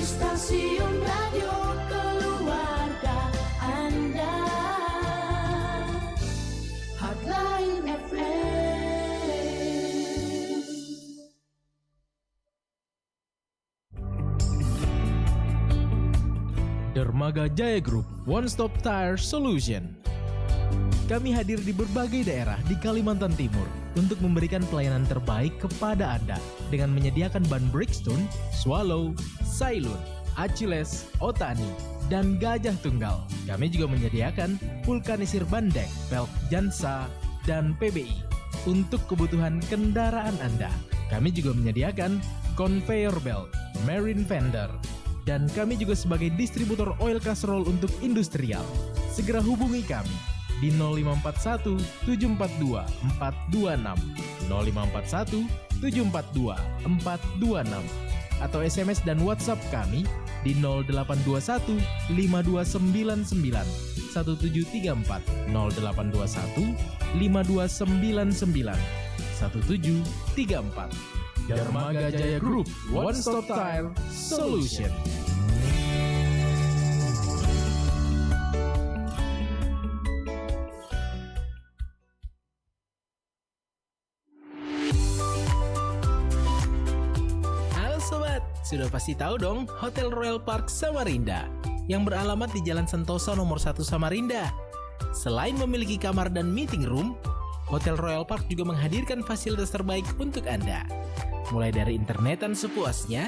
di stasiun radio keluarga Anda. Hotline FM. Dermaga Jaya Group, One Stop Tire Solution. Kami hadir di berbagai daerah di Kalimantan Timur untuk memberikan pelayanan terbaik kepada Anda dengan menyediakan ban Bridgestone, Swallow, Sailun, Achilles, Otani, dan Gajah Tunggal. Kami juga menyediakan vulkanisir bandek, velg Jansa, dan PBI untuk kebutuhan kendaraan Anda. Kami juga menyediakan conveyor belt, marine fender, dan kami juga sebagai distributor oil casserole untuk industrial. Segera hubungi kami di 0541 742 426, 0541 742 426, atau SMS dan WhatsApp kami di 0821 5299 1734, 0821 5299 1734. Dermaga Jaya Group, One Stop Tire Solution. Halo sobat, sudah pasti tahu dong Hotel Royal Park Samarinda yang beralamat di Jalan Sentosa nomor 1 Samarinda. Selain memiliki kamar dan meeting room, Hotel Royal Park juga menghadirkan fasilitas terbaik untuk Anda. Mulai dari internetan sepuasnya,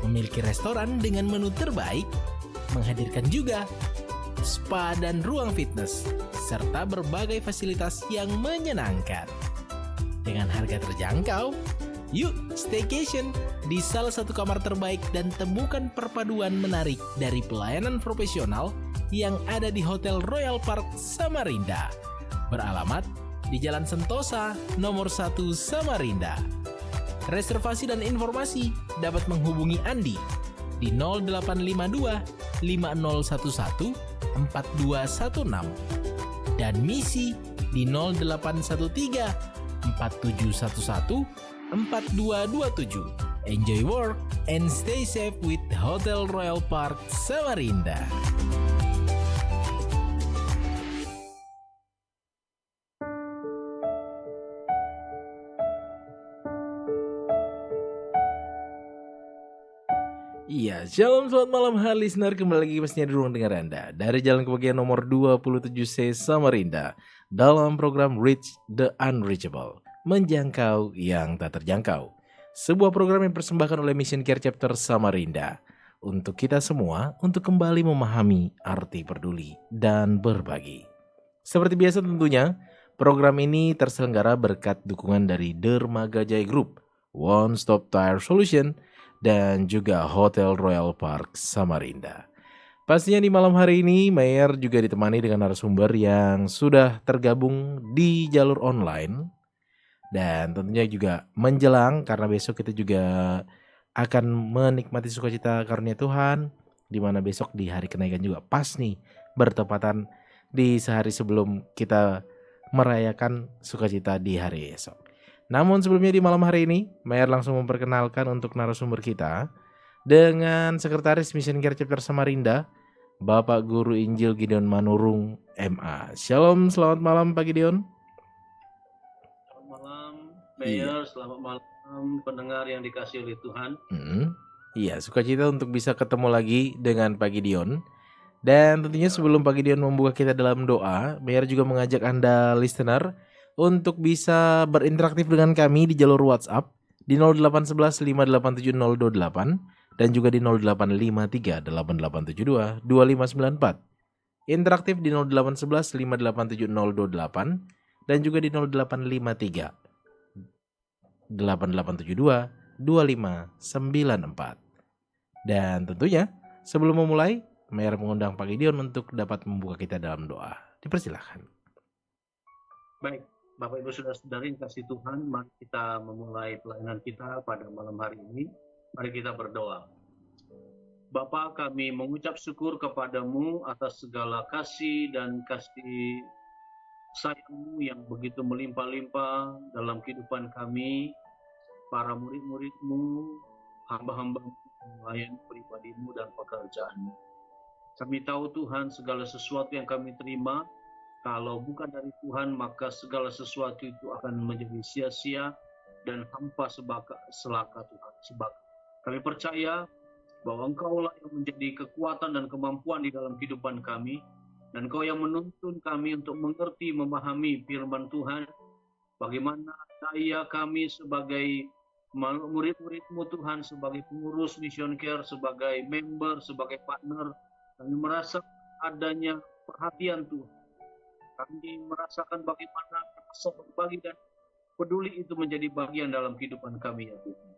memiliki restoran dengan menu terbaik, menghadirkan juga spa dan ruang fitness, serta berbagai fasilitas yang menyenangkan. Dengan harga terjangkau, yuk staycation di salah satu kamar terbaik dan temukan perpaduan menarik dari pelayanan profesional yang ada di Hotel Royal Park Samarinda. Beralamat di Jalan Sentosa nomor 1 Samarinda. Reservasi dan informasi dapat menghubungi Andi di 0852 5011 4216 dan Misi di 0813 4711 4227. Enjoy work and stay safe with Hotel Royal Park Samarinda. Iya, shalom selamat malam hai listener, kembali lagi pastinya di ruang dengar Anda dari jalan kebahagiaan nomor 27C Samarinda dalam program Reach the Unreachable, menjangkau yang tak terjangkau. Sebuah program yang dipersembahkan oleh Mission Care Chapter Samarinda untuk kita semua untuk kembali memahami arti peduli dan berbagi. Seperti biasa tentunya, program ini terselenggara berkat dukungan dari Dermaga Jaya Group, One Stop Tire Solution, dan juga Hotel Royal Park Samarinda. Pastinya di malam hari ini Mayer juga ditemani dengan narasumber yang sudah tergabung di jalur online. Dan tentunya juga menjelang, karena besok kita juga akan menikmati sukacita karunia Tuhan, di mana besok di hari kenaikan juga pas nih bertepatan di sehari sebelum kita merayakan sukacita di hari esok. Namun sebelumnya di malam hari ini, Mayer langsung memperkenalkan untuk narasumber kita dengan Sekretaris Mission Care Chapter Samarinda, Bapak Guru Injil Gideon Manurung, MA. Shalom, selamat malam Pak Gideon. Selamat malam, Mayor. Selamat malam, pendengar yang dikasihi oleh Tuhan. Iya, sukacita untuk bisa ketemu lagi dengan Pak Gideon. Dan tentunya sebelum Pak Gideon membuka kita dalam doa, Mayer juga mengajak Anda listener untuk bisa berinteraksi dengan kami di jalur WhatsApp di 0811 587 028 dan juga di 0853 8872 2594. Interaktif di 0811 587 028 dan juga di 0853 8872 2594. Dan tentunya sebelum memulai, Mayer mengundang Pak Gideon untuk dapat membuka kita dalam doa. Dipersilahkan. Baik, Bapak Ibu Saudara-saudari yang kasih Tuhan, mari kita memulai pelayanan kita pada malam hari ini. Mari kita berdoa. Bapa, kami mengucap syukur kepadamu atas segala kasih dan kasih sayang-Mu yang begitu melimpah-limpah dalam kehidupan kami, para murid-murid-Mu, hamba-hamba melayani beribadah pribadimu dan pekerjaanmu. Kami tahu Tuhan segala sesuatu yang kami terima, kalau bukan dari Tuhan maka segala sesuatu itu akan menjadi sia-sia dan hampa selaka Tuhan. Sebab kami percaya bahwa Engkaulah yang menjadi kekuatan dan kemampuan di dalam kehidupan kami, dan Engkau yang menuntun kami untuk mengerti, memahami firman Tuhan, bagaimana daya kami sebagai murid-murid-Mu Tuhan, sebagai pengurus Mission Care, sebagai member, sebagai partner, kami merasa adanya perhatian Tuhan. Kami merasakan bagaimana rasa berbagi dan peduli itu menjadi bagian dalam kehidupan kami ya Tuhan.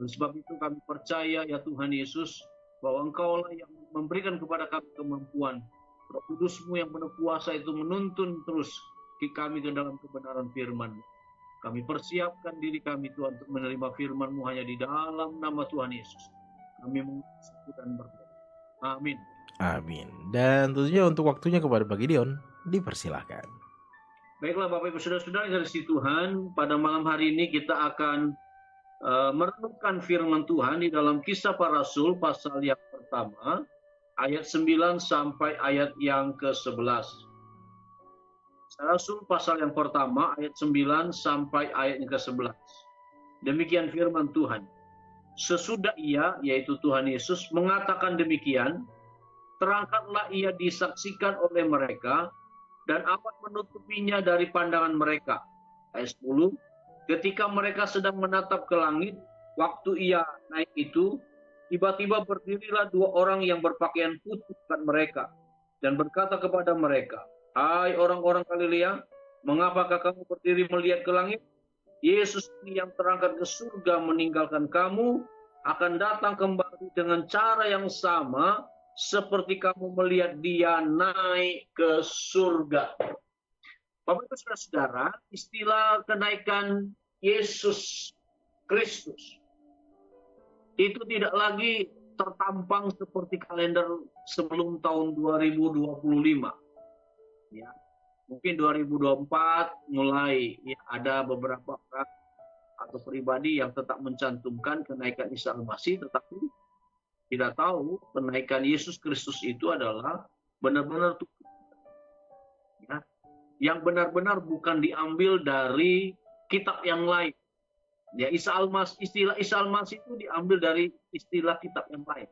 Oleh sebab itu kami percaya ya Tuhan Yesus, bahwa Engkaulah yang memberikan kepada kami kemampuan. Roh Kudus-Mu yang penuh kuasa itu menuntun terus kami ke dalam kebenaran firman. Kami persiapkan diri kami Tuhan untuk menerima firman-Mu hanya di dalam nama Tuhan Yesus. Kami mengucap dan berdoa. Amin. Amin. Dan tentunya untuk waktunya kepada Pak Gideon, dipersilahkan. Baiklah Bapak Ibu Saudara-saudara yang dikasihi Tuhan, pada malam hari ini kita akan merenungkan firman Tuhan di dalam Kisah Para Rasul pasal yang pertama, ayat 9 sampai ayat yang ke-11. Kisah Rasul pasal yang pertama, ayat 9 sampai ayat yang ke-11. Demikian firman Tuhan. Sesudah ia, yaitu Tuhan Yesus, mengatakan demikian, terangkatlah ia disaksikan oleh mereka, dan amat menutupinya dari pandangan mereka. Ayat 10, ketika mereka sedang menatap ke langit, waktu ia naik itu, tiba-tiba berdirilah dua orang yang berpakaian putih dekat mereka, dan berkata kepada mereka, hai orang-orang Galilea, mengapakah kamu berdiri melihat ke langit? Yesus ini yang terangkat ke surga meninggalkan kamu, akan datang kembali dengan cara yang sama, seperti kamu melihat dia naik ke surga. Bapak Ibu Saudara-saudara, istilah kenaikan Yesus Kristus itu tidak lagi tertampang seperti kalender sebelum tahun 2025. Ya, mungkin 2024 mulai ya, ada beberapa orang atau pribadi yang tetap mencantumkan kenaikan Isa Al-Masih, tetapi tidak tahu kenaikan Yesus Kristus itu adalah benar-benar ya, yang benar-benar bukan diambil dari kitab yang lain. Ya, istilah Isa Al-Masih itu diambil dari istilah kitab yang lain.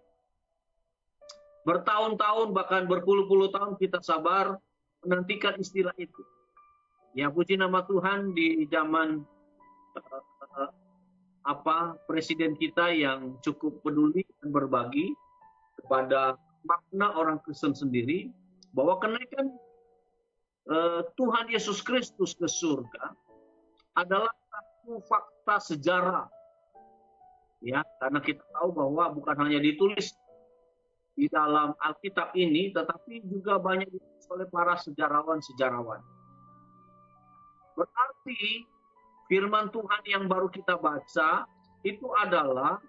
Bertahun-tahun bahkan berpuluh-puluh tahun kita sabar menantikan istilah itu. Ya, puji nama Tuhan di zaman presiden kita yang cukup peduli dan berbagi kepada makna orang Kristen sendiri, bahwa kenaikan Tuhan Yesus Kristus ke surga adalah satu fakta sejarah. Ya, karena kita tahu bahwa bukan hanya ditulis di dalam Alkitab ini, tetapi juga banyak ditulis oleh para sejarawan-sejarawan. Berarti firman Tuhan yang baru kita baca itu adalah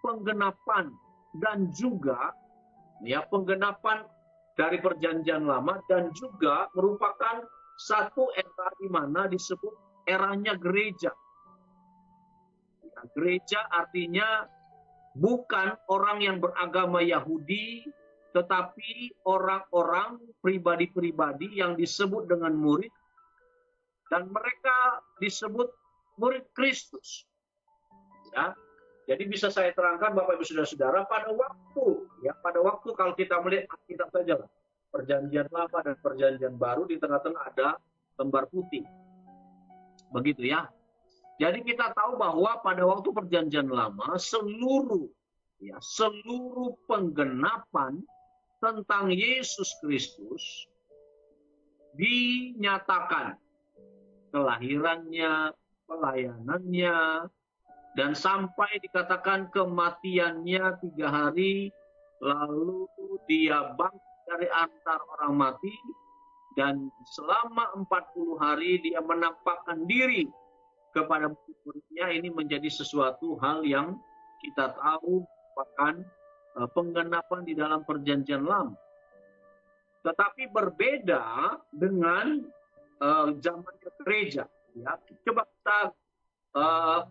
penggenapan dan juga ya penggenapan dari perjanjian lama, dan juga merupakan satu era di mana disebut eranya gereja. Ya, gereja artinya bukan orang yang beragama Yahudi, tetapi orang-orang pribadi-pribadi yang disebut dengan murid, dan mereka disebut murid Kristus. Ya, jadi bisa saya terangkan Bapak Ibu Saudara-saudara, pada waktu kalau kita melihat Alkitab saja lah, perjanjian lama dan perjanjian baru, di tengah-tengah ada lembar putih. Begitu ya. Jadi kita tahu bahwa pada waktu perjanjian lama seluruh penggenapan tentang Yesus Kristus dinyatakan. Kelahirannya, pelayanannya, dan sampai dikatakan kematiannya 3 hari, lalu dia bangkit dari antara orang mati, dan selama 40 hari dia menampakkan diri kepada murid-muridnya. Ini menjadi sesuatu hal yang kita tahu merupakan penggenapan di dalam perjanjian lama. Tetapi berbeda dengan zaman gereja. Ya, coba kita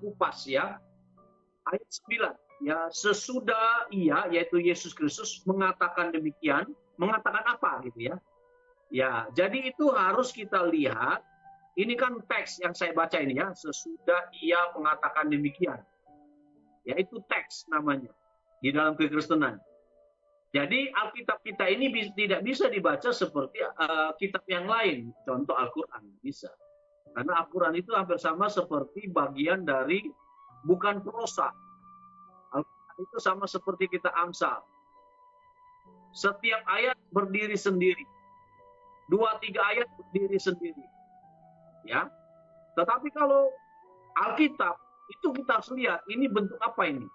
kupas ya. Ayat Ya, sesudah ia, yaitu Yesus Kristus mengatakan demikian, mengatakan apa gitu ya? Ya, jadi itu harus kita lihat. Ini kan teks yang saya baca ini ya, sesudah ia mengatakan demikian. Yaitu teks namanya di dalam kekristenan. Jadi Alkitab kita ini tidak bisa dibaca seperti kitab yang lain, contoh Al-Quran bisa. Karena Al-Quran itu hampir sama seperti bagian dari bukan prosa. Al-Quran itu sama seperti kita Amsal. Setiap ayat berdiri sendiri. 2-3 ayat berdiri sendiri. Ya. Tetapi kalau Alkitab itu kita harus lihat ini bentuk apa ini.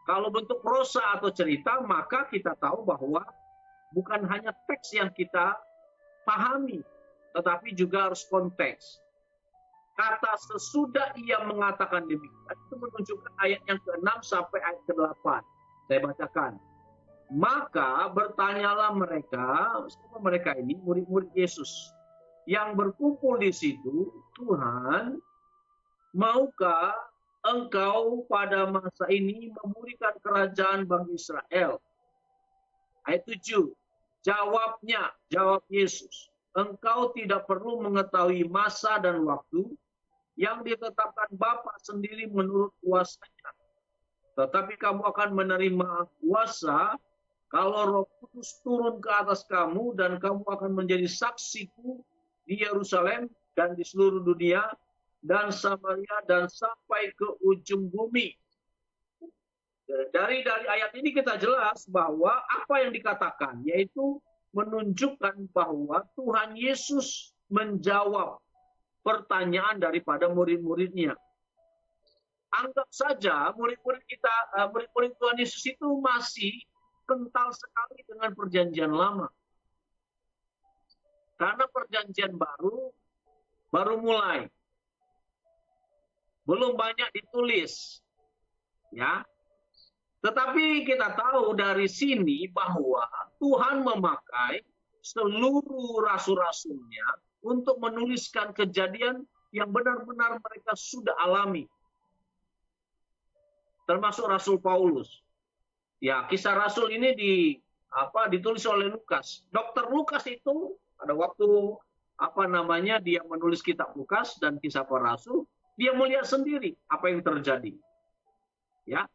Kalau bentuk prosa atau cerita, maka kita tahu bahwa bukan hanya teks yang kita pahami, tetapi juga harus konteks. Kata sesudah ia mengatakan demikian, itu menunjukkan ayat yang ke-6 sampai ayat ke-8. Saya bacakan. Maka bertanyalah mereka, siapa mereka ini? Murid-murid Yesus. Yang berkumpul di situ, Tuhan, maukah Engkau pada masa ini memulihkan kerajaan bagi Israel? Ayat 7. Jawab Yesus. Engkau tidak perlu mengetahui masa dan waktu yang ditetapkan Bapa sendiri menurut kuasanya. Tetapi kamu akan menerima kuasa kalau Roh Kudus turun ke atas kamu dan kamu akan menjadi saksiku di Yerusalem dan di seluruh dunia dan Samaria dan sampai ke ujung bumi. Dari ayat ini kita jelas bahwa apa yang dikatakan yaitu menunjukkan bahwa Tuhan Yesus menjawab pertanyaan daripada murid-muridnya. Anggap saja murid-murid Tuhan Yesus itu masih kental sekali dengan perjanjian lama. Karena perjanjian baru mulai. Belum banyak ditulis. Ya. Tetapi kita tahu dari sini bahwa Tuhan memakai seluruh rasul-rasulnya untuk menuliskan kejadian yang benar-benar mereka sudah alami. Termasuk Rasul Paulus. Ya, kisah Rasul ini ditulis oleh Lukas. Dr. Lukas itu pada waktu dia menulis kitab Lukas dan kisah para rasul, dia melihat sendiri apa yang terjadi. Ya.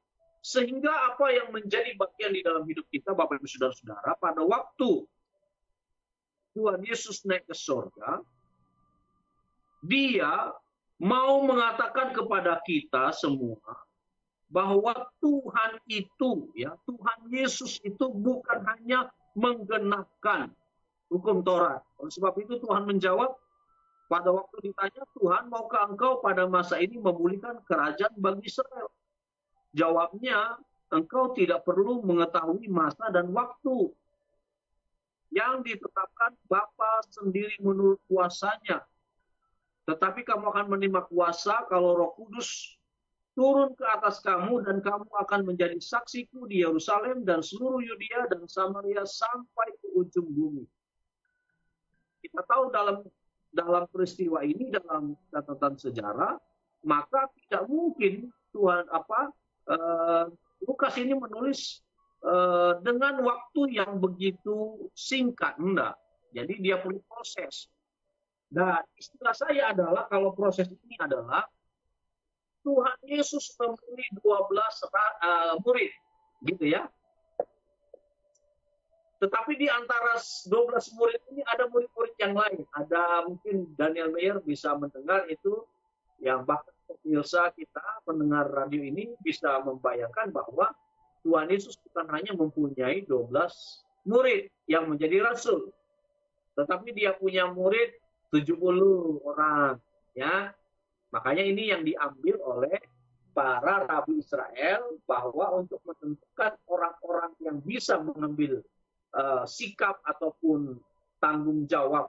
Sehingga apa yang menjadi bagian di dalam hidup kita, Bapak Ibu Saudara-saudara, pada waktu Tuhan Yesus naik ke surga, dia mau mengatakan kepada kita semua bahwa Tuhan Yesus itu bukan hanya menggenapkan hukum Taurat. Oleh sebab itu Tuhan menjawab pada waktu ditanya, Tuhan, maukah engkau pada masa ini memulihkan kerajaan bagi Israel? Jawabnya, engkau tidak perlu mengetahui masa dan waktu yang ditetapkan Bapa sendiri menurut kuasanya. Tetapi kamu akan menerima kuasa kalau Roh Kudus turun ke atas kamu dan kamu akan menjadi saksiku di Yerusalem dan seluruh Yudea dan Samaria sampai ke ujung bumi. Kita tahu dalam peristiwa ini, dalam catatan sejarah, maka tidak mungkin Lukas ini menulis dengan waktu yang begitu singkat, enggak. Jadi dia perlu proses. Dan istilah saya adalah kalau proses ini adalah Tuhan Yesus memilih 12 murid, gitu ya. Tetapi di antara 12 murid ini ada murid-murid yang lain. Ada mungkin Daniel Mayer bisa mendengar itu, yang bahkan pemirsa kita pendengar radio ini bisa membayangkan bahwa Tuhan Yesus bukan hanya mempunyai 12 murid yang menjadi rasul. Tetapi dia punya murid 70 orang. Ya. Makanya ini yang diambil oleh para rabi Israel bahwa untuk menentukan orang-orang yang bisa mengambil sikap ataupun tanggung jawab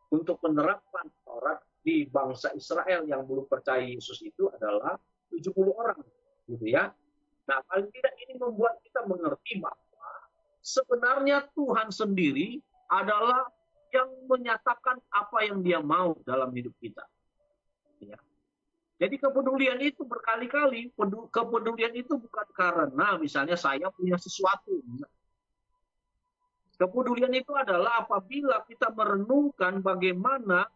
untuk menerapkan Taurat di bangsa Israel yang belum percaya Yesus itu adalah 70 orang, gitu ya. Nah, paling tidak ini membuat kita mengerti bahwa sebenarnya Tuhan sendiri adalah yang menyatakan apa yang Dia mau dalam hidup kita. Ya. Jadi kepedulian itu berkali-kali, kepedulian itu bukan karena misalnya saya punya sesuatu. Kepedulian itu adalah apabila kita merenungkan bagaimana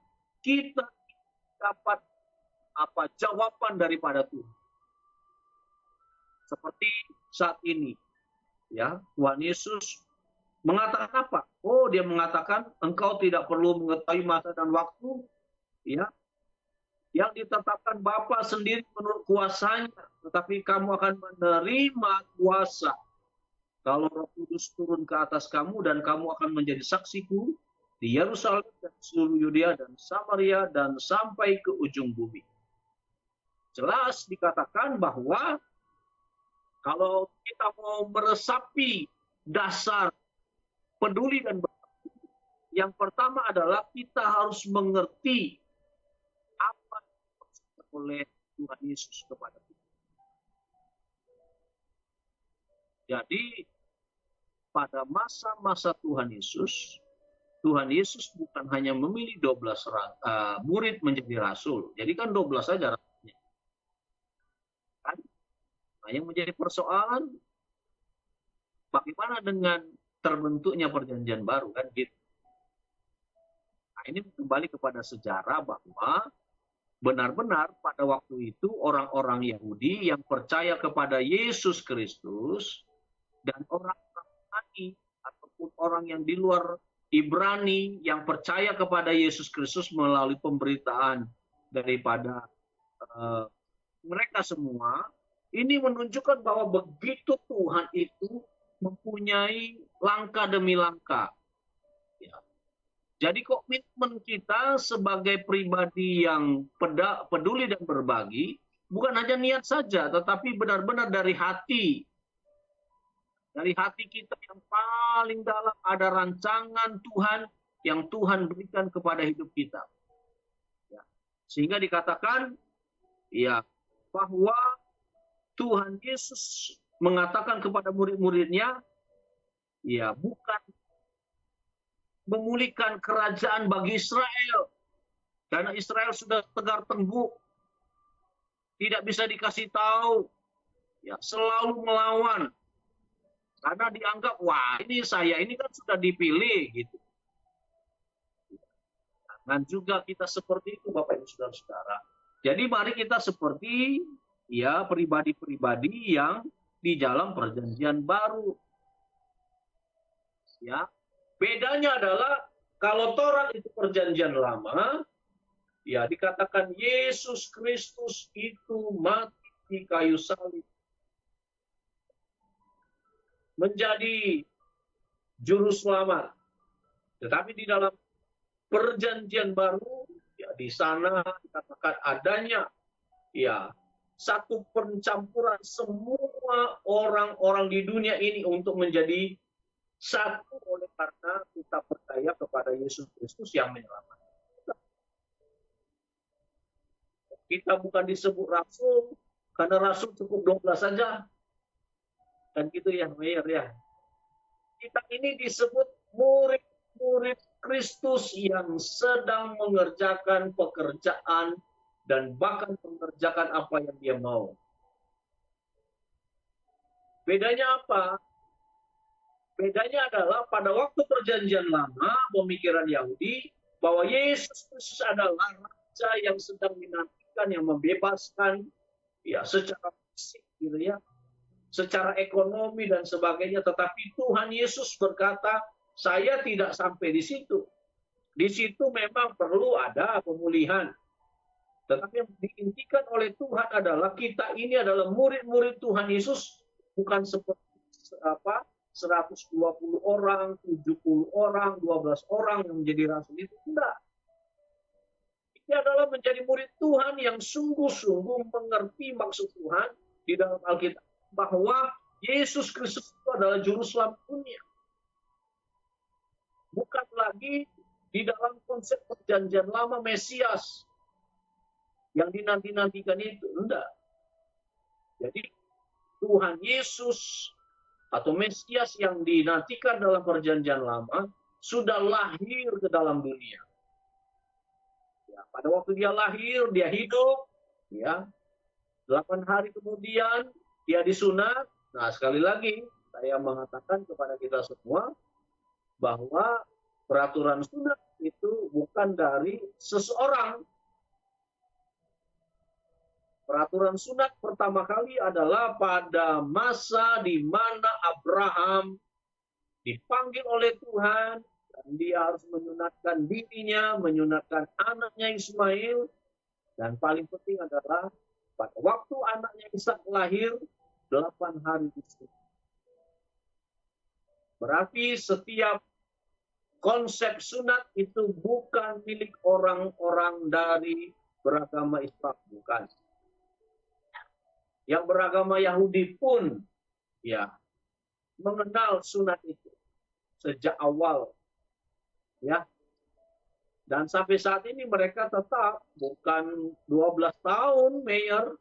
kita dapat jawaban daripada Tuhan. Seperti saat ini, ya, Tuhan Yesus mengatakan apa? Oh, dia mengatakan engkau tidak perlu mengetahui masa dan waktu, ya, yang ditetapkan Bapa sendiri menurut kuasanya, tetapi kamu akan menerima kuasa kalau Roh Kudus turun ke atas kamu, dan kamu akan menjadi saksiku di Yerusalem dan seluruh Yudea dan Samaria dan sampai ke ujung bumi. Jelas dikatakan bahwa kalau kita mau meresapi dasar peduli dan berbagi, yang pertama adalah kita harus mengerti apa yang dimaksudkan oleh Tuhan Yesus kepada kita. Jadi pada masa-masa Tuhan Yesus bukan hanya memilih 12 murid menjadi rasul. Jadi kan 12 saja rasulnya. Kan? Nah, yang menjadi persoalan bagaimana dengan terbentuknya perjanjian baru, kan gitu. Nah, ini kembali kepada sejarah bahwa benar-benar pada waktu itu orang-orang Yahudi yang percaya kepada Yesus Kristus dan orang-orang Ibrani ataupun orang yang di luar Ibrani yang percaya kepada Yesus Kristus melalui pemberitaan daripada mereka semua, ini menunjukkan bahwa begitu Tuhan itu mempunyai langkah demi langkah. Ya. Jadi komitmen kita sebagai pribadi yang peduli dan berbagi, bukan hanya niat saja, tetapi benar-benar dari hati. Dari hati kita yang paling dalam ada rancangan Tuhan yang Tuhan berikan kepada hidup kita. Ya. Sehingga dikatakan ya bahwa Tuhan Yesus mengatakan kepada murid-muridnya, ya bukan memulihkan kerajaan bagi Israel. Karena Israel sudah tegar tengguh. Tidak bisa dikasih tahu. Ya, selalu melawan. Karena dianggap, wah ini saya, ini kan sudah dipilih. Gitu. Dan juga kita seperti itu Bapak Ibu Saudara-saudara. Jadi mari kita seperti ya pribadi-pribadi yang di dalam perjanjian baru. Ya, bedanya adalah kalau Taurat itu perjanjian lama, ya dikatakan Yesus Kristus itu mati di kayu salib. Menjadi juru selamat. Tetapi di dalam perjanjian baru, ya di sana dikatakan adanya ya satu pencampuran semua orang-orang di dunia ini untuk menjadi satu oleh karena kita percaya kepada Yesus Kristus yang menyelamatkan. Kita bukan disebut rasul, karena rasul cukup 12 saja. Kan gitu ya, Mayor ya. Kita ini disebut murid-murid Kristus yang sedang mengerjakan pekerjaan dan bahkan mengerjakan apa yang dia mau. Bedanya apa? Bedanya adalah pada waktu perjanjian lama, pemikiran Yahudi, bahwa Yesus Kristus adalah Raja yang sedang dinantikan, yang membebaskan, ya secara fisik, gitu ya, secara ekonomi dan sebagainya. Tetapi Tuhan Yesus berkata, saya tidak sampai di situ. Di situ memang perlu ada pemulihan. Tetapi yang diintikan oleh Tuhan adalah kita ini adalah murid-murid Tuhan Yesus, bukan seperti 120 orang, 70 orang, 12 orang yang menjadi rasul itu. Tidak. Ini adalah menjadi murid Tuhan yang sungguh-sungguh mengerti maksud Tuhan di dalam Alkitab, bahwa Yesus Kristus itu adalah juru selamat dunia. Bukan lagi di dalam konsep perjanjian lama Mesias yang dinanti-nantikan itu. Enggak. Jadi Tuhan Yesus atau Mesias yang dinantikan dalam perjanjian lama sudah lahir ke dalam dunia. Ya, pada waktu dia lahir, dia hidup, Ya, 8 hari kemudian dia disunat. Nah, sekali lagi saya mengatakan kepada kita semua bahwa peraturan sunat itu bukan dari seseorang. Peraturan sunat pertama kali adalah pada masa di mana Abraham dipanggil oleh Tuhan dan dia harus menyunatkan dirinya, menyunatkan anaknya Ismail, dan paling penting adalah pada waktu anaknya Ishak lahir 8 hari disunat. Berarti setiap konsep sunat itu bukan milik orang-orang dari beragama Islam, bukan. Yang beragama Yahudi pun ya mengenal sunat itu sejak awal, ya. Dan sampai saat ini mereka tetap bukan 12 tahun, Mayor,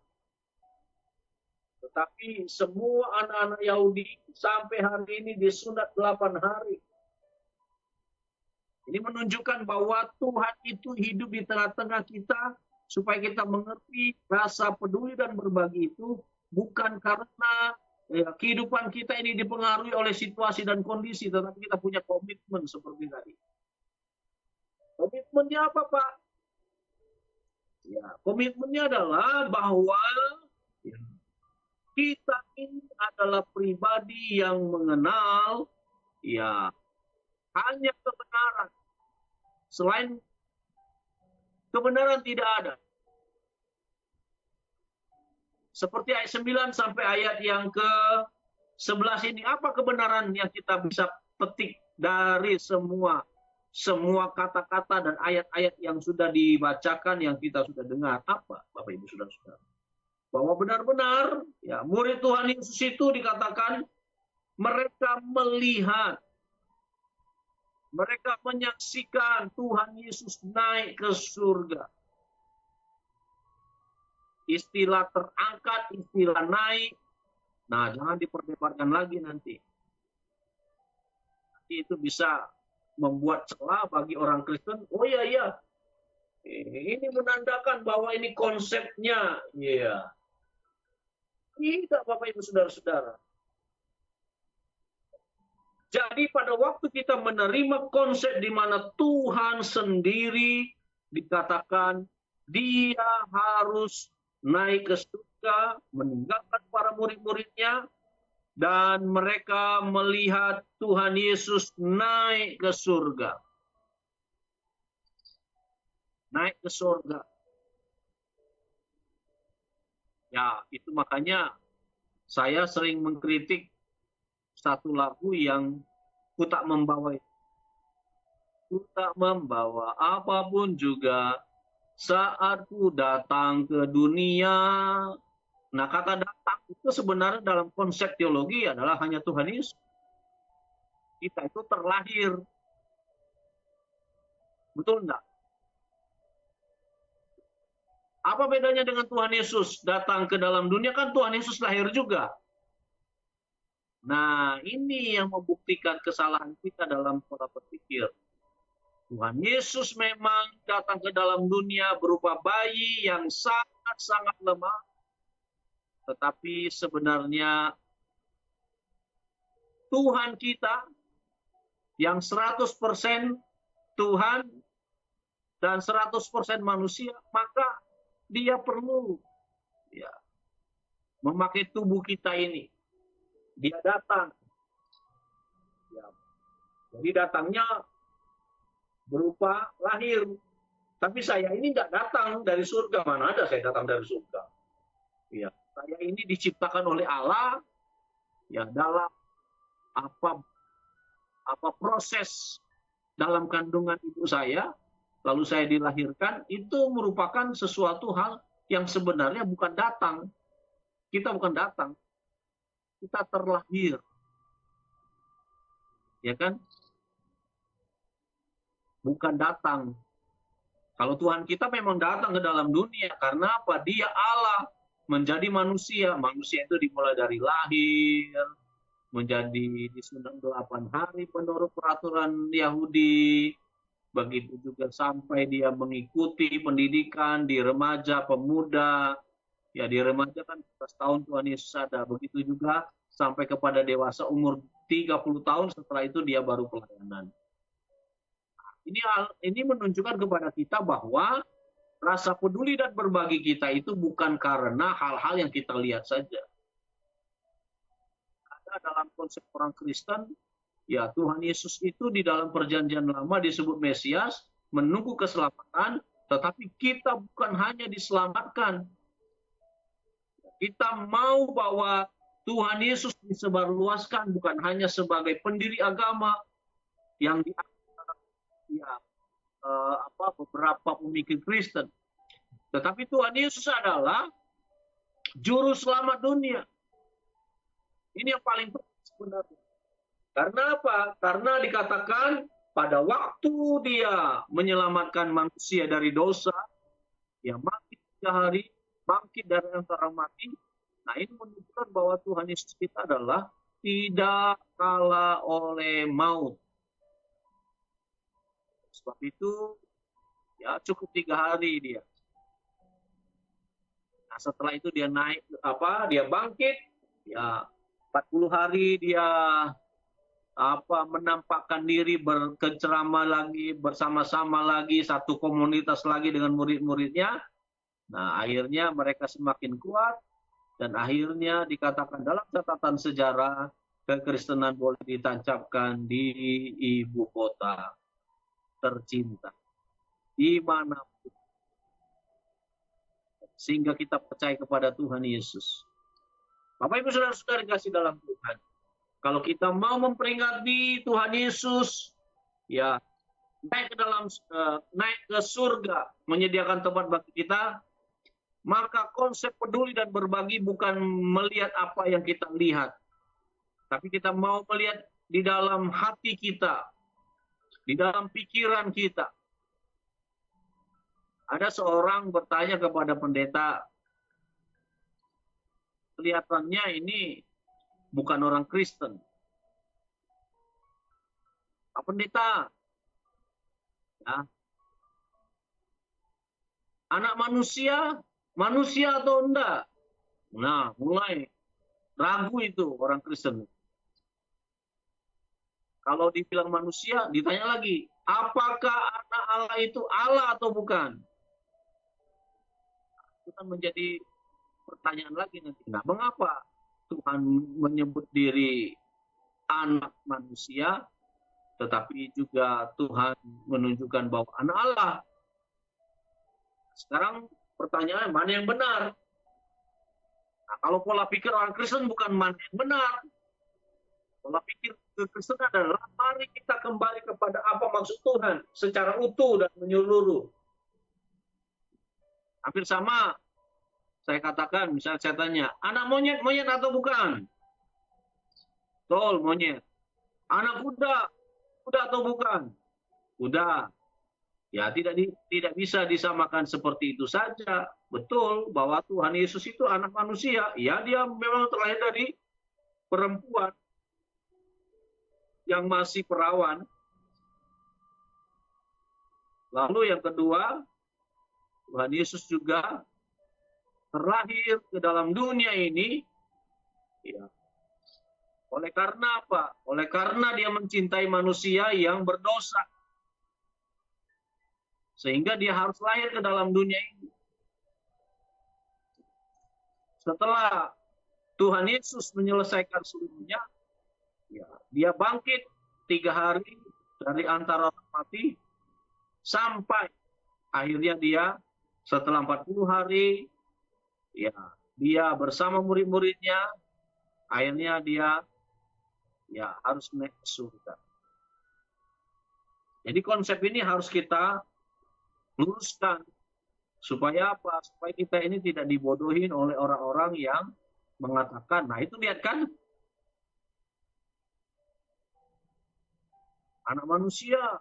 tetapi semua anak-anak Yahudi sampai hari ini disunat 8 hari. Ini menunjukkan bahwa Tuhan itu hidup di tengah-tengah kita supaya kita mengerti rasa peduli dan berbagi itu bukan karena kehidupan kita ini dipengaruhi oleh situasi dan kondisi, tetapi kita punya komitmen seperti tadi. Komitmennya apa, Pak? Ya, komitmennya adalah bahwa kita ini adalah pribadi yang mengenal ya hanya kebenaran. Selain kebenaran tidak ada. Seperti ayat 9 sampai ayat yang ke-11 ini, apa kebenaran yang kita bisa petik dari semua kata-kata dan ayat-ayat yang sudah dibacakan, yang kita sudah dengar? Apa, Bapak Ibu Saudara-saudara? Bahwa benar-benar ya murid Tuhan Yesus itu dikatakan mereka melihat, mereka menyaksikan Tuhan Yesus naik ke surga. Istilah terangkat, istilah naik. Nah, jangan diperdebatkan lagi nanti. Nanti itu bisa membuat celah bagi orang Kristen. Oh iya, ini menandakan bahwa ini konsepnya. Iya. Tidak, Bapak Ibu Saudara-saudara. Jadi pada waktu kita menerima konsep di mana Tuhan sendiri dikatakan dia harus naik ke surga, meninggalkan para murid-muridnya, dan mereka melihat Tuhan Yesus naik ke surga. Naik ke surga. Ya, itu makanya saya sering mengkritik satu lagu yang ku tak membawa itu. Ku tak membawa apapun juga saat ku datang ke dunia. Nah, kata datang itu sebenarnya dalam konsep teologi adalah hanya Tuhan Yesus. Kita itu terlahir. Betul enggak? Apa bedanya dengan Tuhan Yesus datang ke dalam dunia? Kan Tuhan Yesus lahir juga. Nah, ini yang membuktikan kesalahan kita dalam pola berpikir. Tuhan Yesus memang datang ke dalam dunia berupa bayi yang sangat-sangat lemah. Tetapi sebenarnya Tuhan kita yang 100% Tuhan dan 100% manusia, maka dia perlu ya, memakai tubuh kita ini. Dia datang. Ya. Jadi datangnya berupa lahir. Tapi saya ini nggak datang dari surga. Mana ada saya datang dari surga. Ya, saya ini diciptakan oleh Allah ya dalam apa proses dalam kandungan ibu saya, lalu saya dilahirkan, itu merupakan sesuatu hal yang sebenarnya bukan datang. Kita bukan datang. Kita terlahir. Ya kan? Bukan datang. Kalau Tuhan kita memang datang ke dalam dunia, karena apa? Dia Allah menjadi manusia. Manusia itu dimulai dari lahir, menjadi disunat 8 hari menurut peraturan Yahudi, begitu juga sampai dia mengikuti pendidikan di remaja, pemuda, ya di remaja kan 11 tahun Tuhan Yesus ada, begitu juga sampai kepada dewasa umur 30 tahun, setelah itu dia baru pelayanan. Ini menunjukkan kepada kita bahwa rasa peduli dan berbagi kita itu bukan karena hal-hal yang kita lihat saja. Ada dalam konsep orang Kristen, ya Tuhan Yesus itu di dalam perjanjian lama disebut Mesias, menunggu keselamatan, tetapi kita bukan hanya diselamatkan. Kita mau bahwa Tuhan Yesus disebarluaskan bukan hanya sebagai pendiri agama yang beberapa pemikir Kristen, tetapi Tuhan Yesus adalah juru selamat dunia. Ini yang paling penting sebenarnya. Karena apa? Karena dikatakan pada waktu dia menyelamatkan manusia dari dosa, dia mati 3 hari, bangkit dari antara mati. Nah, ini menunjukkan bahwa Tuhan Yesus kita adalah tidak kalah oleh maut. Sebab itu, ya cukup 3 hari dia. Nah, setelah itu dia naik, dia bangkit, ya 40 hari dia menampakkan diri, berceramah lagi, bersama-sama lagi, satu komunitas lagi dengan murid-muridnya. Nah, akhirnya mereka semakin kuat, dan akhirnya dikatakan dalam catatan sejarah, kekristenan boleh ditancapkan di ibu kota tercinta, dimanapun. Sehingga kita percaya kepada Tuhan Yesus. Bapak Ibu Saudara-saudara dikasih dalam Tuhan. Kalau kita mau memperingati Tuhan Yesus, ya naik ke surga, menyediakan tempat bagi kita, maka konsep peduli dan berbagi bukan melihat apa yang kita lihat, tapi kita mau melihat di dalam hati kita, di dalam pikiran kita. Ada seorang bertanya kepada pendeta, kelihatannya ini bukan orang Kristen. Pak Pendeta, ya, anak manusia atau enggak? Nah, mulai ragu itu orang Kristen. Kalau dibilang manusia, ditanya lagi, apakah anak Allah itu Allah atau bukan? Itu kan menjadi pertanyaan lagi nanti. Nah, mengapa Tuhan menyebut diri anak manusia, tetapi juga Tuhan menunjukkan bahwa anak Allah? Sekarang pertanyaannya, mana yang benar? Nah, kalau pola pikir orang Kristen bukan mana yang benar. Pola pikir Kristen adalah mari kita kembali kepada apa maksud Tuhan secara utuh dan menyeluruh. Hampir sama saya katakan, misalnya saya tanya, anak monyet atau bukan? Betul, monyet. Anak kuda atau bukan? Kuda. Ya, tidak bisa disamakan seperti itu saja. Betul bahwa Tuhan Yesus itu anak manusia. Ya, dia memang terlahir dari perempuan yang masih perawan. Lalu yang kedua, Tuhan Yesus juga terlahir ke dalam dunia ini, ya. Oleh karena apa? Oleh karena dia mencintai manusia yang berdosa. Sehingga dia harus lahir ke dalam dunia ini. Setelah Tuhan Yesus menyelesaikan seluruhnya, ya, dia bangkit 3 hari dari antara orang mati, sampai akhirnya dia setelah 40 hari, ya, dia bersama murid-muridnya, akhirnya dia ya harus naik ke surga. Jadi konsep ini harus kita luruskan. Supaya apa? Supaya kita ini tidak dibodohin oleh orang-orang yang mengatakan, nah itu lihat kan, anak manusia,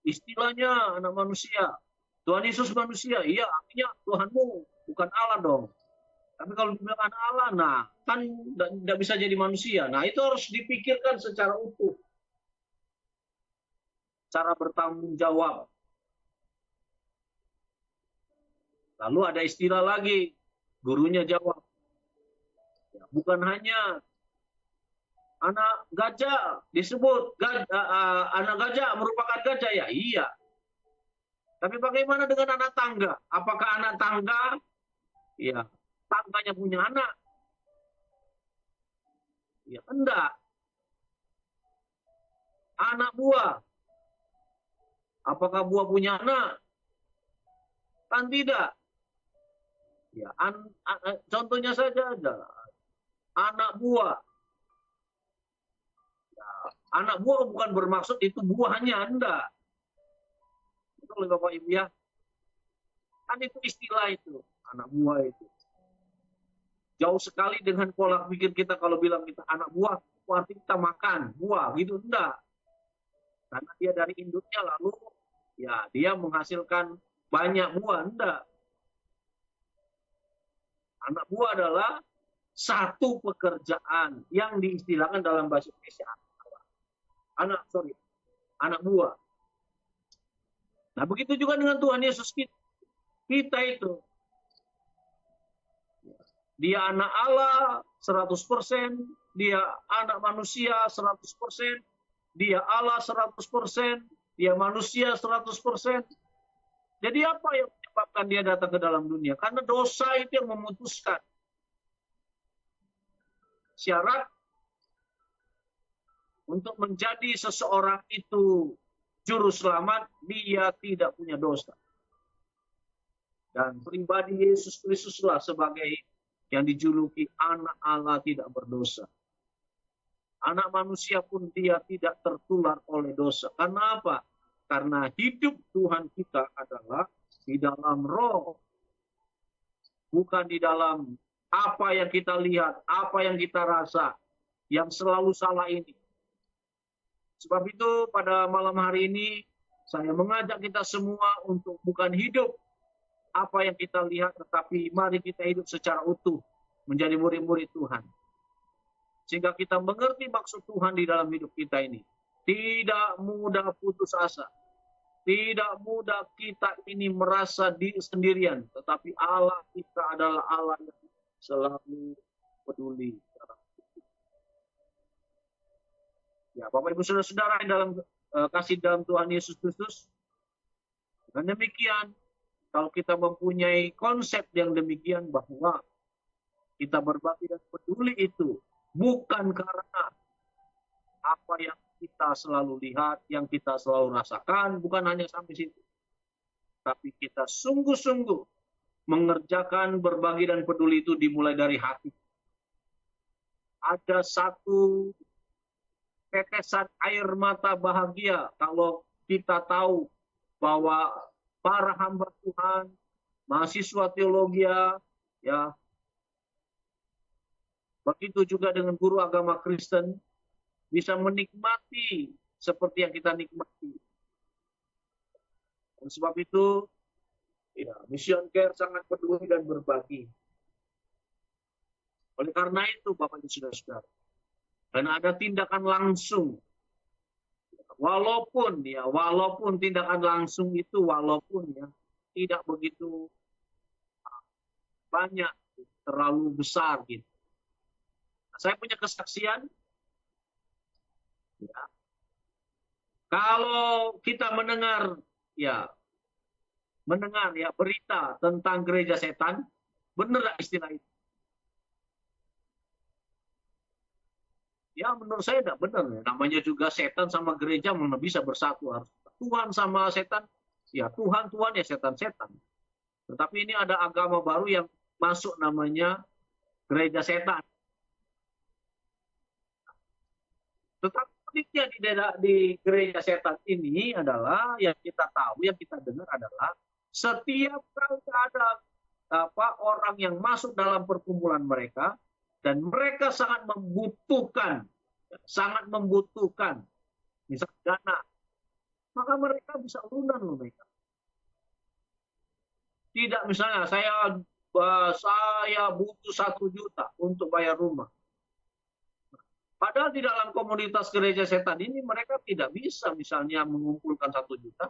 istilahnya anak manusia. Tuhan Yesus manusia, iya artinya Tuhanmu bukan Allah dong. Tapi kalau dibilang anak Allah, nah kan tidak bisa jadi manusia. Nah itu harus dipikirkan secara utuh. cara bertanggung jawab. Lalu ada istilah lagi, gurunya jawab. Ya, bukan hanya anak gajah disebut anak gajah merupakan gajah, ya iya. Tapi bagaimana dengan anak tangga? Apakah anak tangga, ya tangganya punya anak? Ya enggak. Anak buah, apakah buah punya anak? Kan tidak. Ya, contohnya saja ada anak buah. Ya, anak buah bukan bermaksud itu buahnya, enggak. Betul Bapak Ibu ya. Kan itu istilah itu, anak buah itu. Jauh sekali dengan pola pikir kita kalau bilang kita anak buah, berarti kita makan buah gitu, enggak. Karena dia dari induknya lalu ya dia menghasilkan banyak buah, enggak. Anak buah adalah satu pekerjaan yang diistilahkan dalam bahasa Indonesia anak buah. Nah, begitu juga dengan Tuhan Yesus kita itu. Dia anak Allah 100%, dia anak manusia 100%, dia Allah 100%, dia manusia 100%. Jadi apa yang menyebabkan dia datang ke dalam dunia? Karena dosa itu yang memutuskan. Syarat untuk menjadi seseorang itu juru selamat, dia tidak punya dosa. Dan pribadi Yesus Kristuslah sebagai yang dijuluki anak Allah tidak berdosa. Anak manusia pun dia tidak tertular oleh dosa. Karena apa? Karena hidup Tuhan kita adalah di dalam roh. Bukan di dalam apa yang kita lihat, apa yang kita rasa, yang selalu salah ini. Sebab itu pada malam hari ini, saya mengajak kita semua untuk bukan hidup apa yang kita lihat, tetapi mari kita hidup secara utuh, menjadi murid-murid Tuhan. Sehingga kita mengerti maksud Tuhan di dalam hidup kita ini. Tidak mudah putus asa. Tidak mudah kita ini merasa diri sendirian. Tetapi Allah kita adalah Allah yang selalu peduli. Ya, Bapak Ibu Saudara-saudara yang dalam kasih dalam Tuhan Yesus Kristus. Dengan demikian, kalau kita mempunyai konsep yang demikian bahwa kita berbakti dan peduli itu bukan karena apa yang kita selalu lihat, yang kita selalu rasakan, bukan hanya sampai situ. Tapi kita sungguh-sungguh mengerjakan berbagi dan peduli itu dimulai dari hati. Ada satu tetesan air mata bahagia kalau kita tahu bahwa para hamba Tuhan, mahasiswa teologi, ya, begitu juga dengan guru agama Kristen, bisa menikmati seperti yang kita nikmati. Dan sebab itu, ya, Mission Care sangat peduli dan berbagi. Oleh karena itu, Bapak Ibu Saudara-saudara, karena ada tindakan langsung, walaupun tindakan langsung itu tidak begitu banyak, terlalu besar gitu. Saya punya kesaksian. Ya. Kalau kita mendengar berita tentang gereja setan, benar istilah itu? Ya, menurut saya tidak benar. Namanya juga setan sama gereja mana bisa bersatu. Harus Tuhan sama setan, ya Tuhan ya setan. Tetapi ini ada agama baru yang masuk namanya gereja setan. Tetapi di gereja setan ini adalah yang kita tahu, yang kita dengar adalah setiap kali ada orang yang masuk dalam perkumpulan mereka dan mereka sangat membutuhkan misalnya dana, maka mereka bisa lunan loh mereka. Tidak misalnya saya butuh 1 juta untuk bayar rumah. Padahal di dalam komunitas gereja setan ini mereka tidak bisa misalnya mengumpulkan 1 juta.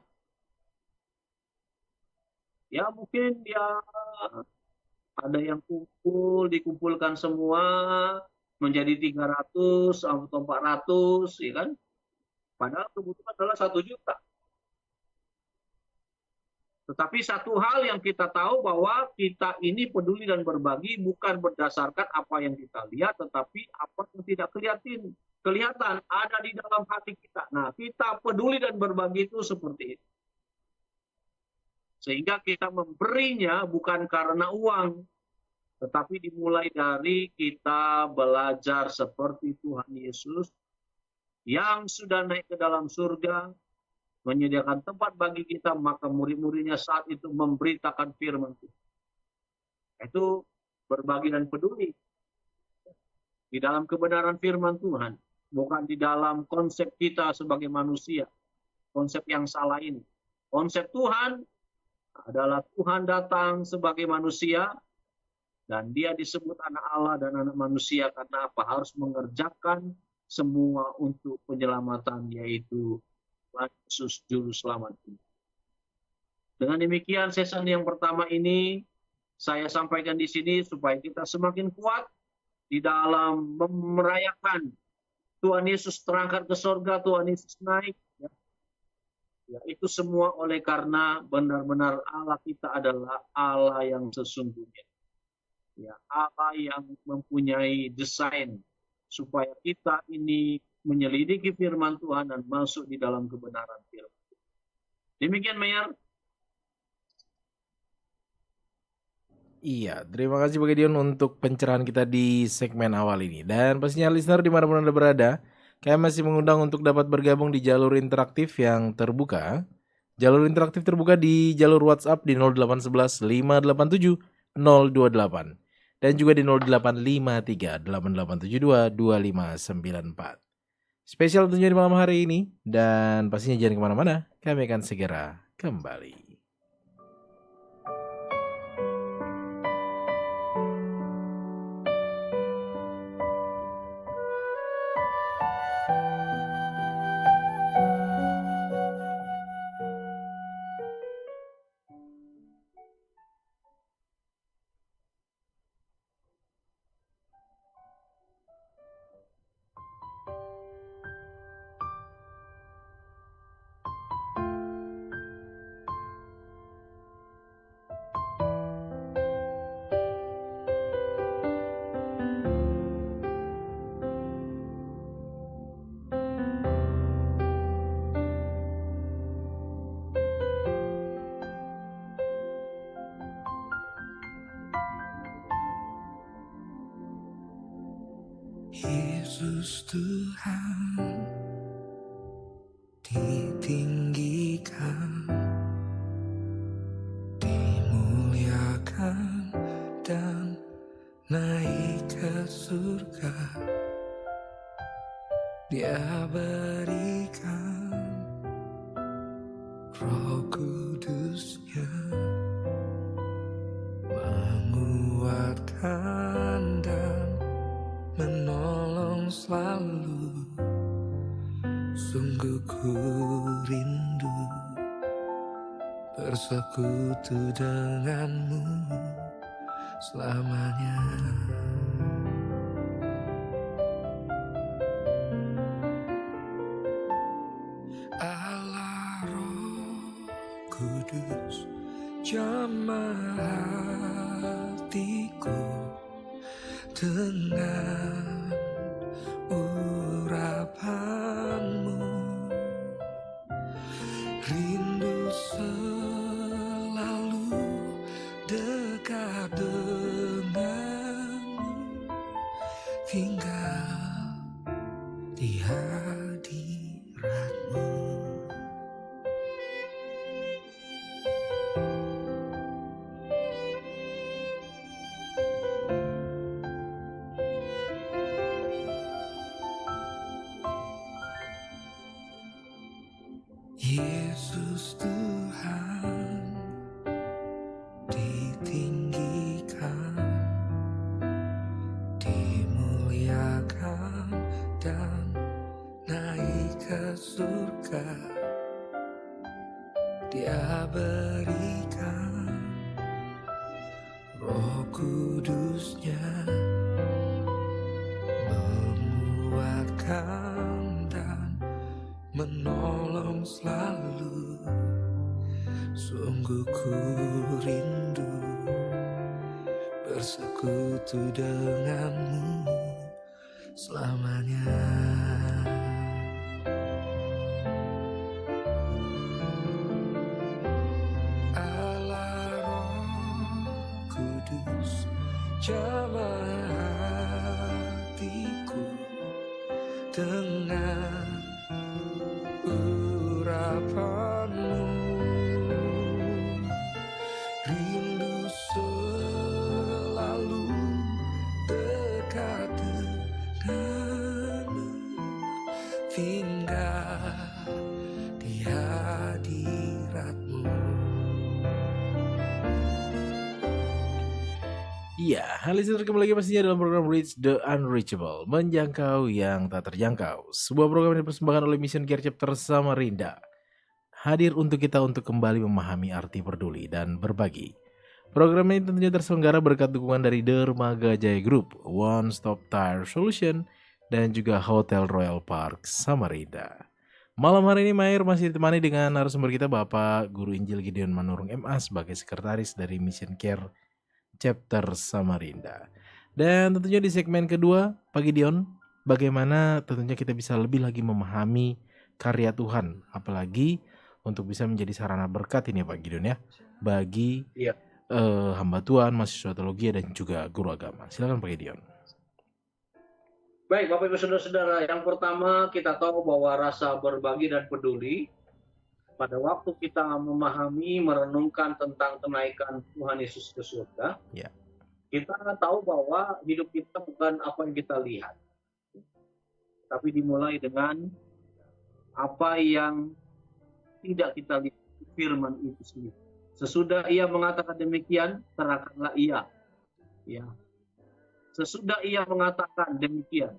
Ya mungkin ya ada yang dikumpulkan semua menjadi 300 atau 400, ya kan? Padahal kebutuhan adalah 1 juta. Tetapi satu hal yang kita tahu bahwa kita ini peduli dan berbagi bukan berdasarkan apa yang kita lihat, tetapi apa yang tidak kelihatan ada di dalam hati kita. Nah, kita peduli dan berbagi itu seperti itu. Sehingga kita memberinya bukan karena uang, tetapi dimulai dari kita belajar seperti Tuhan Yesus yang sudah naik ke dalam surga, menyediakan tempat bagi kita, maka murid-muridnya saat itu memberitakan firman Tuhan. Itu berbagi dan peduli di dalam kebenaran firman Tuhan, bukan di dalam konsep kita sebagai manusia, konsep yang salah ini. Konsep Tuhan adalah Tuhan datang sebagai manusia, dan dia disebut anak Allah dan anak manusia karena apa? Harus mengerjakan semua untuk penyelamatan, yaitu Yesus Juru Selamat. Dengan demikian, season yang pertama ini saya sampaikan di sini supaya kita semakin kuat di dalam merayakan Tuhan Yesus terangkat ke surga, Tuhan Yesus naik. Ya, itu semua oleh karena benar-benar Allah kita adalah Allah yang sesungguhnya. Ya, Allah yang mempunyai desain supaya kita ini menyelidiki firman Tuhan dan masuk di dalam kebenaran firman. Demikian, Mayor. Iya, terima kasih Pak Gideon untuk pencerahan kita di segmen awal ini. Dan pastinya listener dimanapun Anda berada, kami masih mengundang untuk dapat bergabung di jalur interaktif yang terbuka. Jalur interaktif terbuka di jalur WhatsApp di 0811 587 028 dan juga di 0853 8872 2594. Spesial tentunya di malam hari ini, dan pastinya jangan kemana-mana, kami akan segera kembali. Yesus Tuhan ditinggikan, dimuliakan dan naik ke surga. Dia berikan Roh Kudus-Nya, menguatkan dan menolong selalu. Sungguh ku rindu bersekutu denganmu selamanya. Allah Roh Kudus, jamah hatiku dengan urapanmu. Rindu selalu dekat denganmu, tinggal di hadiratmu. Yesus Tuhan ditinggikan, dimuliakan surga Dia berikan Roh Kudusnya menguatkan dan menolong selalu. Sungguh ku rindu bersekutu denganmu selamanya. Allah Roh Kudus jamah hatiku dengan urapanmu, rindu selalu dekat denganmu, tinggal di hadiratmu. Iya, listener kembali lagi pastinya dalam program Reach the Unreachable, menjangkau yang tak terjangkau. Sebuah program yang dipersembahkan oleh Mission Care Chapter Samarinda. Hadir untuk kita untuk kembali memahami arti peduli dan berbagi. Program ini tentunya terselenggara berkat dukungan dari Dermaga Jaya Group, One Stop Tire Solution, dan juga Hotel Royal Park Samarinda. Malam hari ini Mayer masih ditemani dengan narasumber kita Bapak Guru Injil Gideon Manurung MA sebagai sekretaris dari Mission Care Chapter Samarinda. Dan tentunya di segmen kedua, Pak Gideon, bagaimana tentunya kita bisa lebih lagi memahami karya Tuhan, apalagi untuk bisa menjadi sarana berkat ini Pak Gideon ya, bagi Iya. hamba Tuhan, mahasiswa teologi dan juga guru agama. Silakan Pak Gideon. Baik, Bapak Ibu Saudara-saudara, yang pertama kita tahu bahwa rasa berbagi dan peduli pada waktu kita memahami, merenungkan tentang kenaikan Tuhan Yesus ke surga, Ya. kita tahu bahwa hidup kita bukan apa yang kita lihat, tapi dimulai dengan apa yang tidak kita lihat, firman itu sendiri. Sesudah ia mengatakan demikian, terangkanlah ia. Ya. Sesudah ia mengatakan demikian.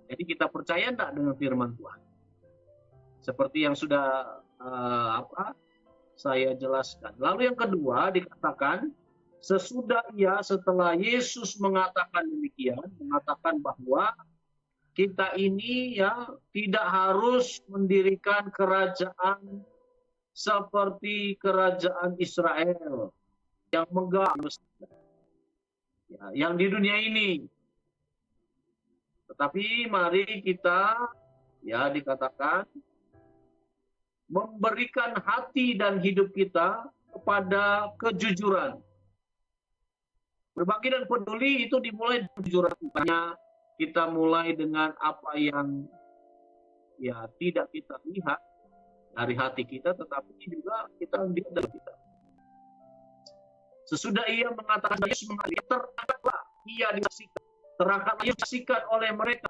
Jadi kita percaya enggak dengan firman Tuhan? Seperti yang sudah saya jelaskan. Lalu yang kedua dikatakan, setelah Yesus mengatakan demikian, mengatakan bahwa kita ini ya tidak harus mendirikan kerajaan seperti kerajaan Israel yang megah ya, yang di dunia ini. Tetapi mari kita ya dikatakan memberikan hati dan hidup kita kepada kejujuran. Berbagi dan peduli itu dimulai dari kejujuran. Makanya kita mulai dengan apa yang ya tidak kita lihat dari hati kita, tetapi juga kita lihat dari kita. Sesudah ia mengatakan, Yesus mengatakan, terangkatlah ia disaksikan. Terangkatlah ia disaksikan oleh mereka.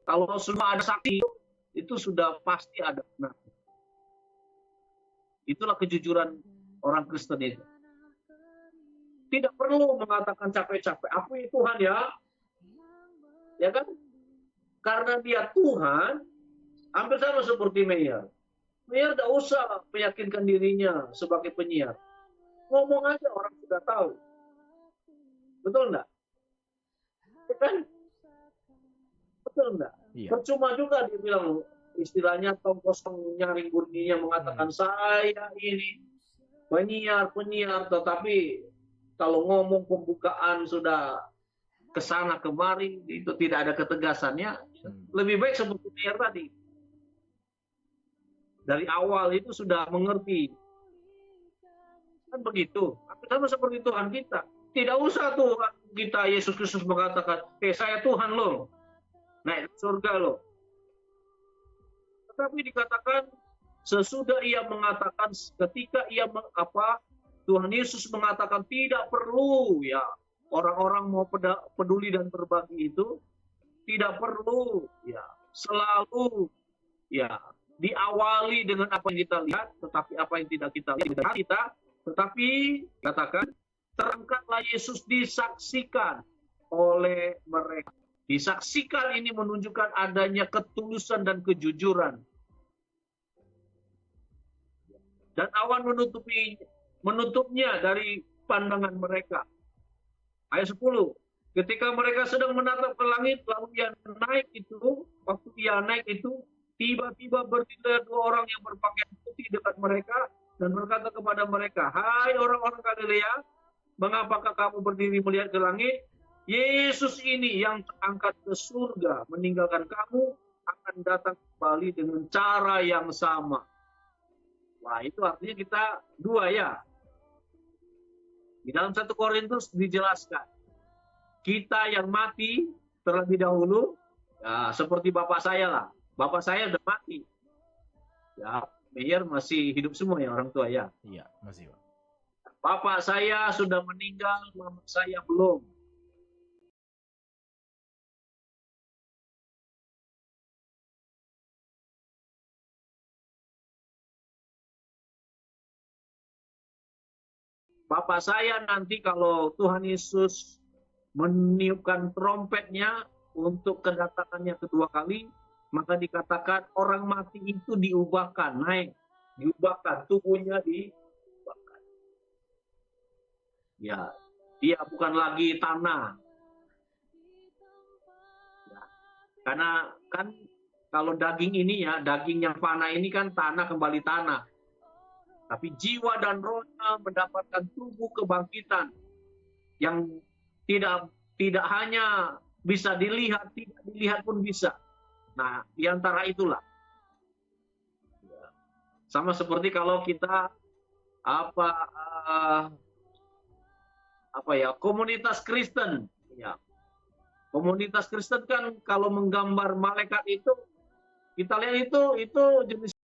Kalau semua ada saksi, itu sudah pasti ada benar. Itulah kejujuran orang Kristen itu. Tidak perlu mengatakan capek-capek, akui Tuhan ya. Ya kan? Karena dia Tuhan, hampir sama seperti Meyer. Meyer tidak usah meyakinkan dirinya sebagai penyiar. Ngomong aja orang sudah tahu. Betul enggak? Ya kan? Betul enggak? Iya. Percuma juga dia bilang, istilahnya tong kosong nyaring bunyinya mengatakan saya ini penyiar, tetapi kalau ngomong pembukaan sudah kesana kemari, itu tidak ada ketegasannya. Lebih baik seperti Meyer tadi. Dari awal itu sudah mengerti. Kan begitu. Sama seperti Tuhan kita. Tidak usah Tuhan kita, Yesus Kristus mengatakan, saya Tuhan loh. Naik surga loh. Tetapi dikatakan sesudah ia mengatakan, ketika ia Tuhan Yesus mengatakan tidak perlu ya orang-orang mau peduli dan berbagi itu, tidak perlu ya selalu ya diawali dengan apa yang kita lihat, tetapi apa yang tidak kita lihat kita, tetapi katakan terangkatlah Yesus disaksikan oleh mereka. Disaksikan ini menunjukkan adanya ketulusan dan kejujuran. Dan awan menutupnya dari pandangan mereka. Ayat 10. Ketika mereka sedang menatap ke langit, lalu ia naik itu, waktu ia naik itu, tiba-tiba berdiri dua orang yang berpakaian putih dekat mereka dan berkata kepada mereka, "Hai orang-orang Galilea, mengapakah kamu berdiri melihat ke langit? Yesus ini yang terangkat ke surga meninggalkan kamu akan datang kembali dengan cara yang sama." Wah, itu artinya kita dua ya. Di dalam 1 Korintus dijelaskan, kita yang mati terlebih dahulu, ya, seperti bapak saya lah. Bapak saya udah mati. Ya, Meyer masih hidup semua ya orang tua ya. Iya, masih Pak. Bapak saya sudah meninggal, mama saya belum. Bapak saya nanti kalau Tuhan Yesus meniupkan trompetnya untuk kedatangannya kedua kali, maka dikatakan orang mati itu diubahkan, naik, diubahkan, tubuhnya diubahkan. Ya, dia bukan lagi tanah. Ya, karena kan kalau daging ini ya, daging yang fana ini kan tanah kembali tanah. Tapi jiwa dan rohnya mendapatkan tubuh kebangkitan yang tidak hanya bisa dilihat, tidak dilihat pun bisa. Nah, di antara itulah. Sama seperti kalau kita komunitas Kristen. Ya. Komunitas Kristen kan kalau menggambar malaikat itu, kita lihat itu jenis